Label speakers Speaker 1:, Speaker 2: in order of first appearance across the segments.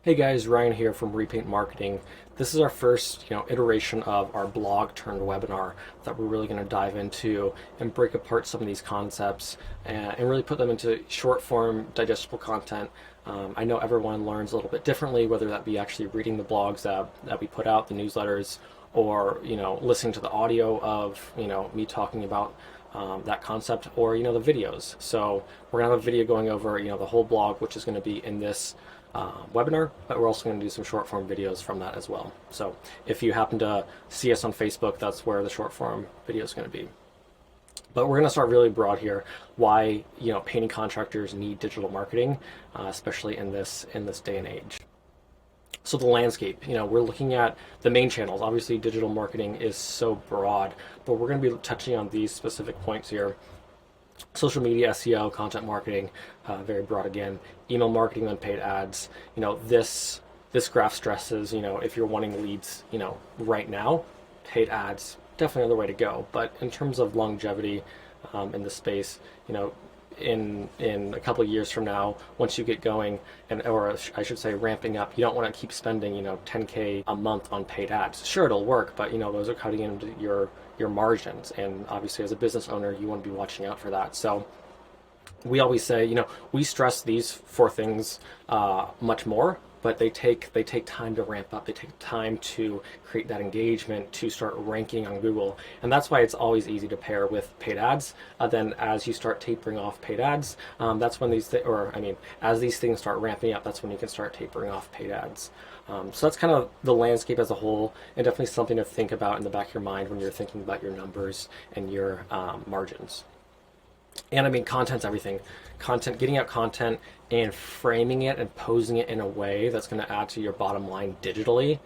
Speaker 1: Hey guys, Ryan here from Repaint Marketing. This is our first, iteration of our blog turned webinar that we're really going to dive into and break apart some of these concepts and really put them into short form, digestible content. I know everyone learns a little bit differently, whether that be actually reading the blogs that we put out, the newsletters, or listening to the audio of me talking about that concept, or the videos. So we're gonna have a video going over the whole blog, which is going to be in this webinar, but we're also going to do some short form videos from that as well. So if you happen to see us on Facebook, that's where the short form video is going to be. But we're going to start really broad here. Why painting contractors need digital marketing, especially in this day and age. So the landscape, we're looking at the main channels. Obviously, digital marketing is so broad, but we're going to be touching on these specific points here. Social media, SEO, content marketing, very broad again. Email marketing, unpaid ads. This graph stresses, if you're wanting leads, right now, paid ads, definitely another way to go. But in terms of longevity in the space, in a couple of years from now, once you get going, or I should say ramping up, you don't want to keep spending 10K a month on paid ads. Sure, it'll work, but those are cutting into your margins, and obviously as a business owner you want to be watching out for that. So we always say, we stress these four things much more, but they take time to ramp up. They take time to create that engagement, to start ranking on Google. And that's why it's always easy to pair with paid ads. Then as you start tapering off paid ads, that's when as these things start ramping up, that's when you can start tapering off paid ads. So that's kind of the landscape as a whole, and definitely something to think about in the back of your mind when you're thinking about your numbers and your margins. And content's everything. Getting out content and framing it and posing it in a way that's going to add to your bottom line digitally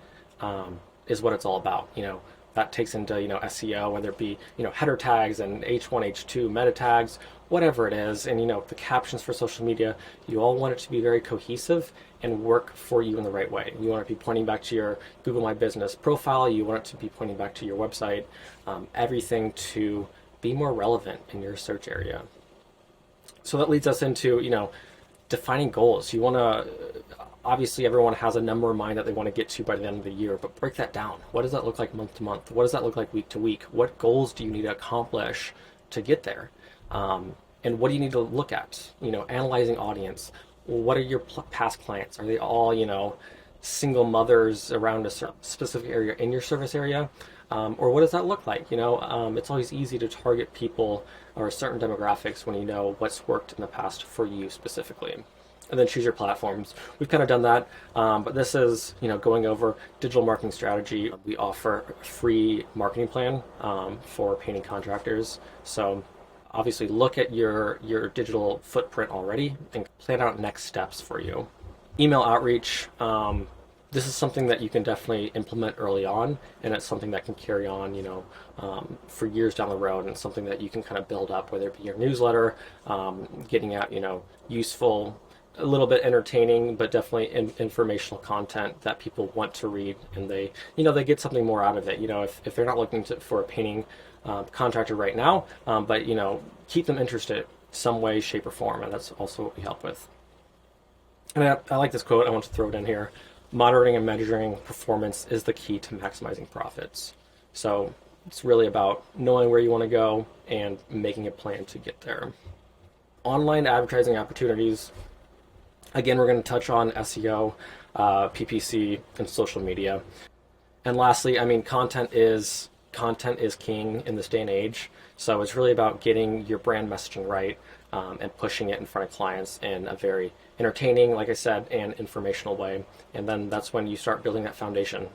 Speaker 1: is what it's all about. That takes into SEO, whether it be header tags and H1, H2 meta tags, whatever it is, and the captions for social media. You all want it to be very cohesive and work for you in the right way. You want it to be pointing back to your Google My Business profile. You want it to be pointing back to your website. Everything to be more relevant in your search area. So that leads us into, defining goals. You want to, obviously everyone has a number in mind that they want to get to by the end of the year, but break that down. What does that look like month to month? What does that look like week to week? What goals do you need to accomplish to get there? And what do you need to look at? Analyzing audience. What are your past clients? Are they all, single mothers around a specific area in your service area? Or what does that look like? It's always easy to target people or certain demographics when you know what's worked in the past for you specifically. And then choose your platforms. We've kind of done that, but this is going over digital marketing strategy. We offer a free marketing plan for painting contractors. So obviously look at your digital footprint already and plan out next steps for you. Email outreach. This is something that you can definitely implement early on, and it's something that can carry on, for years down the road, and it's something that you can kind of build up, whether it be your newsletter, getting out, useful, a little bit entertaining, but definitely informational content that people want to read, and they get something more out of it. If they're not looking for a painting contractor right now, but keep them interested some way, shape, or form, and that's also what we help with. And I like this quote. I want to throw it in here. Monitoring and measuring performance is the key to maximizing profits. So it's really about knowing where you want to go and making a plan to get there. Online advertising opportunities. Again, we're going to touch on SEO, PPC, and social media. And lastly, content is king in this day and age. So it's really about getting your brand messaging right and pushing it in front of clients in a very entertaining, like I said, and informational way. And then that's when you start building that foundation.